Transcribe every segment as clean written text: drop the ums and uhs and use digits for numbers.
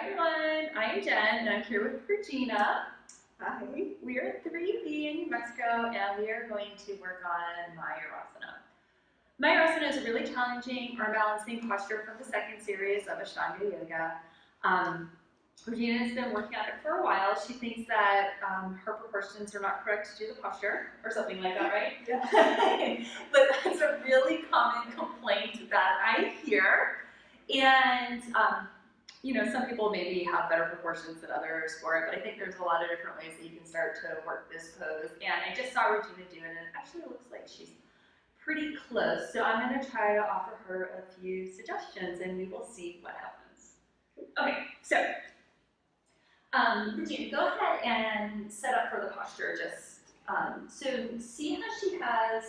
everyone, I'm Jen and I'm here with Regina. Hi. We are 3B in New Mexico and we are going to work on Mayurasana. Mayurasana is a really challenging arm balancing posture from the second series of Ashtanga Yoga. Regina has been working on it for a while. She thinks that her proportions are not correct to do the posture or something like that, right? Yeah. But that's a really common complaint that I hear. And some people maybe have better proportions than others for it, but I think there's a lot of different ways that you can start to work this pose. And I just saw Regina do it, and it actually looks like she's pretty close. So I'm going to try to offer her a few suggestions, and we will see what happens. Okay, so Regina, go ahead and set up for the posture. So see how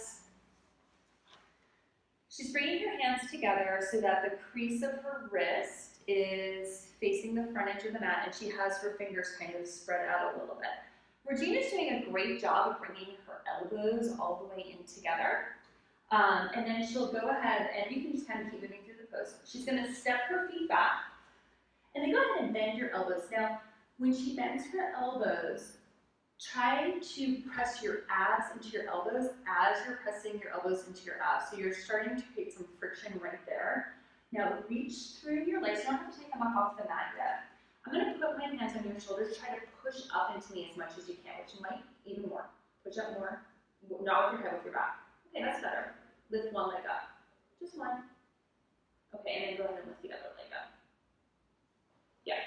she's bringing her hands together so that the crease of her wrist is facing the front edge of the mat, and she has her fingers kind of spread out a little bit. Regina's doing a great job of bringing her elbows all the way in together. And then she'll go ahead, and you can just kind of keep moving through the pose. She's going to step her feet back, and then go ahead and bend your elbows. Now, when she bends her elbows, try to press your abs into your elbows as you're pressing your elbows into your abs. So you're starting to create some friction right there. Now reach through your legs. You don't have to take them up off the mat yet. I'm going to put my hands on your shoulders. Try to push up into me as much as you can, which you might even more. Push up more. Not with your head, with your back. Okay, that's better. Lift one leg up. Just one. Okay, and then go ahead and lift the other leg up. Yeah.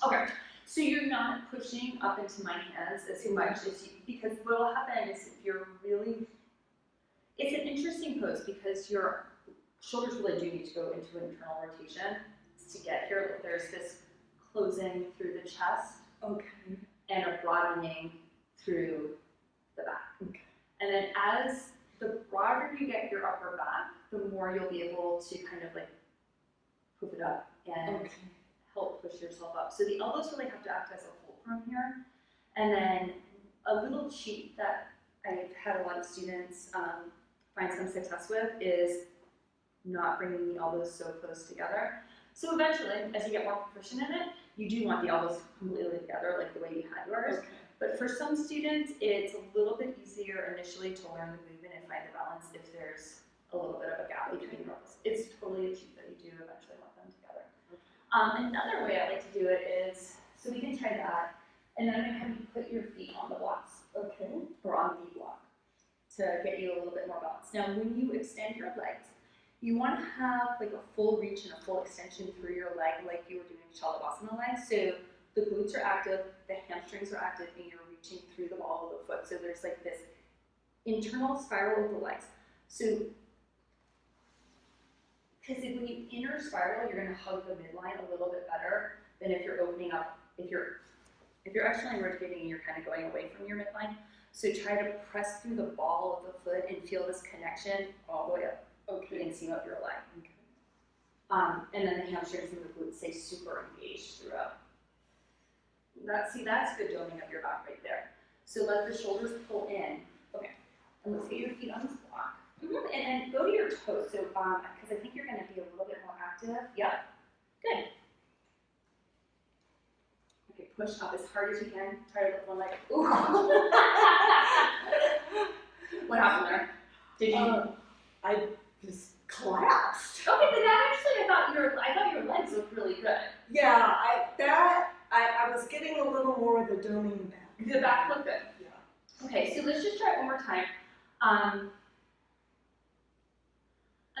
Okay. So you're not pushing up into my hands as much as you, because what will happen is if you're really, it's an interesting pose because your shoulders really do need to go into an internal rotation to get here. There's this closing through the chest, Okay. and a broadening through the back. Okay. And then as the broader you get your upper back, the more you'll be able to kind of like poof it up and help push yourself up. So the elbows really have to act as a fulcrum here. And then a little cheat that I've had a lot of students find some success with is not bringing the elbows so close together. So eventually, as you get more proficient in it, you do want the elbows completely together like the way you had yours. Okay. But for some students, it's a little bit easier initially to learn the movement and find the balance if there's a little bit of a gap between your elbows. It's totally a cheat that you do eventually want them together. Another way I like to do it is, so we can try that, and then I'm going to have you put your feet on the blocks, Okay. or on the block, to get you a little bit more balance. Now, when you extend your legs, you want to have like a full reach and a full extension through your leg like you were doing Shalabhasana legs. So the glutes are active, the hamstrings are active, and you're reaching through the ball of the foot. So there's like this internal spiral of the legs. So because when you inner spiral, you're going to hug the midline a little bit better than if you're opening up, if you're externally rotating and you're kind of going away from your midline. So try to press through the ball of the foot and feel this connection all the way up the inseam of your leg. Okay. And then the hamstrings and the glutes stay super engaged throughout. That's good doming of your back right there. So let the shoulders pull in. Okay. And let's get your feet on this block. And then go to your toes, so because I think you're going to be a little bit more active. Yep. Good. Okay, push up as hard as you can. Try to lift one leg. Ooh. What happened there? Did you? I just collapsed. Okay, but that actually, I thought your legs looked really good. Yeah, I was getting a little more of the doming back. The back looked good. Yeah. Okay, so let's just try it one more time.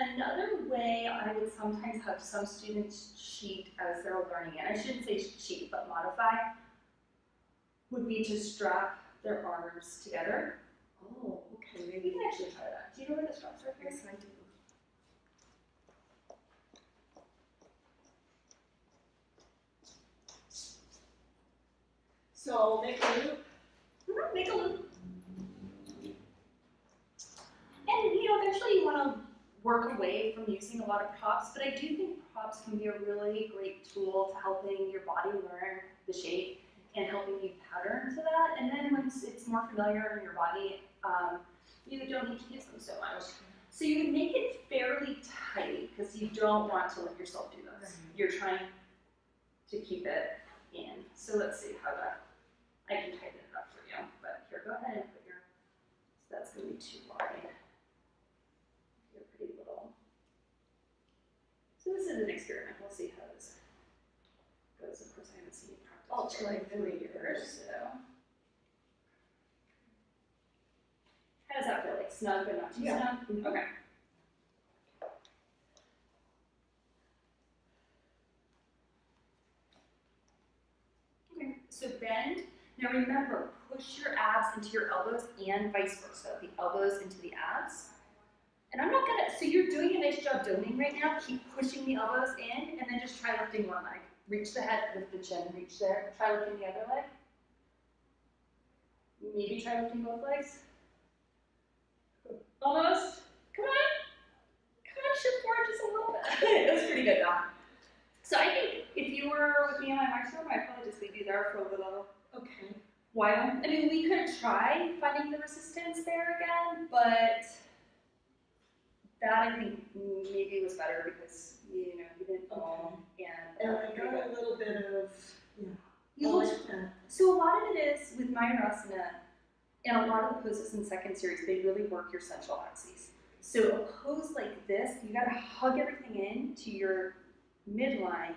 Another way I would sometimes have some students cheat as they're learning it, I shouldn't say cheat, but modify, would be to strap their arms together. Oh, okay. We can actually try that. Do you know where the straps are? Yes, I do. So make a loop. Make a loop. And eventually you want to work away from using a lot of props, but I do think props can be a really great tool to helping your body learn the shape and helping you pattern to that. And then once it's more familiar in your body, you don't need to use them so much. So you would make it fairly tight because you don't want to let yourself do this. You're trying to keep it in. So let's see how I can tighten it up for you. But here, go ahead and put your, so that's going to be too wide. You're pretty little. So this is an experiment. We'll see how this goes. Of course, I haven't seen you practice for like 3 years, so. How does that feel? Like snug but not too snug? Okay. Okay, so bend. Now remember, push your abs into your elbows and vice versa. The elbows into the abs. And I'm not gonna, so you're doing a nice job doming right now. Keep pushing the elbows in and then just try lifting one leg. Reach the head, lift the chin, reach there. Try lifting the other leg. Maybe try lifting both legs. Almost. Come on. Come on, shift forward just a little bit. It was pretty good though. So I think if you were with me on my march room, I'd probably just leave you there for a little while. I mean, we could try finding the resistance there again, but that I think maybe was better because you didn't fall And I got a little bit of So a lot of it is with Mayurasana and a lot of the poses in second series, they really work your central axes. So a pose like this, you gotta hug everything in to your midline,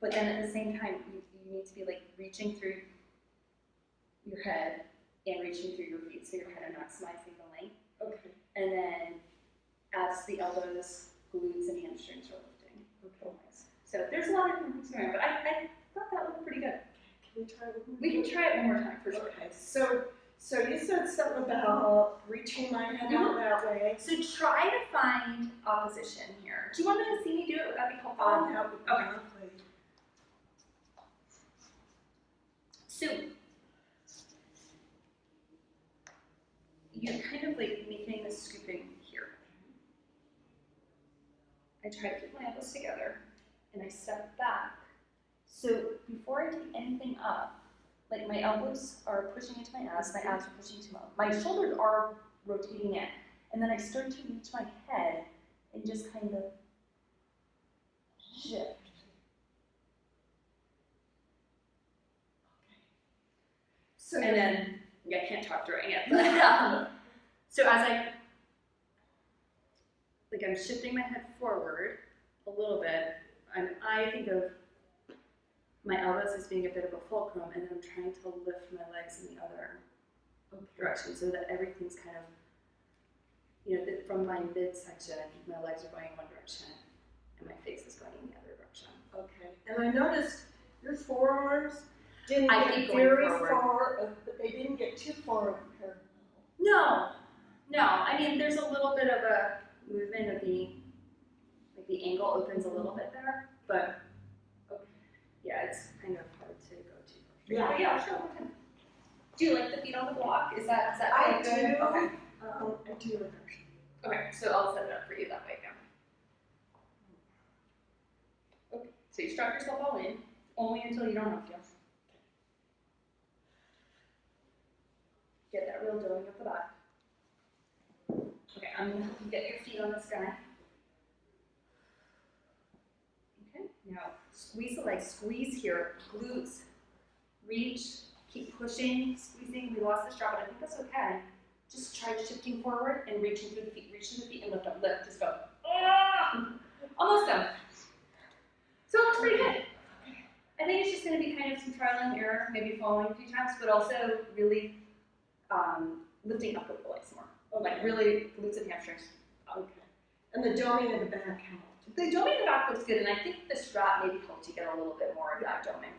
but then at the same time, you need to be like reaching through your head and reaching through your feet, so you're kind of maximizing the length. Okay. And then as the elbows, glutes, and hamstrings are lifting. Okay. So there's a lot of different things going on, but I thought that looked pretty good. Can we try it? We can try it one more time for sure. Okay. So you said something about reaching my head out that way. So try to find opposition here. Do you want to see me do it? Would that be helpful? That would be lovely. So you're kind of like making a scooping here. I try to keep my elbows together and I step back. So before I take anything up, like my elbows are pushing into my abs are pushing into my shoulders are rotating in. And then I start to reach my head and just kind of shift. So and then, I can't talk during it, but so as I'm shifting my head forward a little bit, I think of my elbows as being a bit of a fulcrum, and then I'm trying to lift my legs in the other direction so that everything's kind of, from my midsection, my legs are going in one direction, and my face is going in the other direction. Okay. And I noticed your forearms didn't I get keep very going forward. far, but they didn't get too far parallel. No. I mean, there's a little bit of a movement of the angle opens a little bit there, but yeah, it's kind of hard to go too far. Yeah, sure. Do you like the feet on the block? Is that I good? do. Okay. I do. Okay, so I'll set it up for you that way again. Okay, so you strap yourself all in, only until you don't have to. Get that real doing at the back. Okay, I'm gonna help you get your feet on this guy. Okay, now squeeze the legs, squeeze here, glutes, reach, keep pushing, squeezing. We lost the strap, but I think that's okay. Just try shifting forward and reaching through the feet. Reach through the feet and lift up. Lift, just go. Ah! Almost done. So it looks pretty good. I think it's just going to be kind of some trial and error, maybe falling a few times, but also really lifting up with the legs more. Like really glutes and hamstrings. Okay. And the doming of the back helped. The doming in the back looks good, and I think the strap maybe helped you get a little bit more of that doming.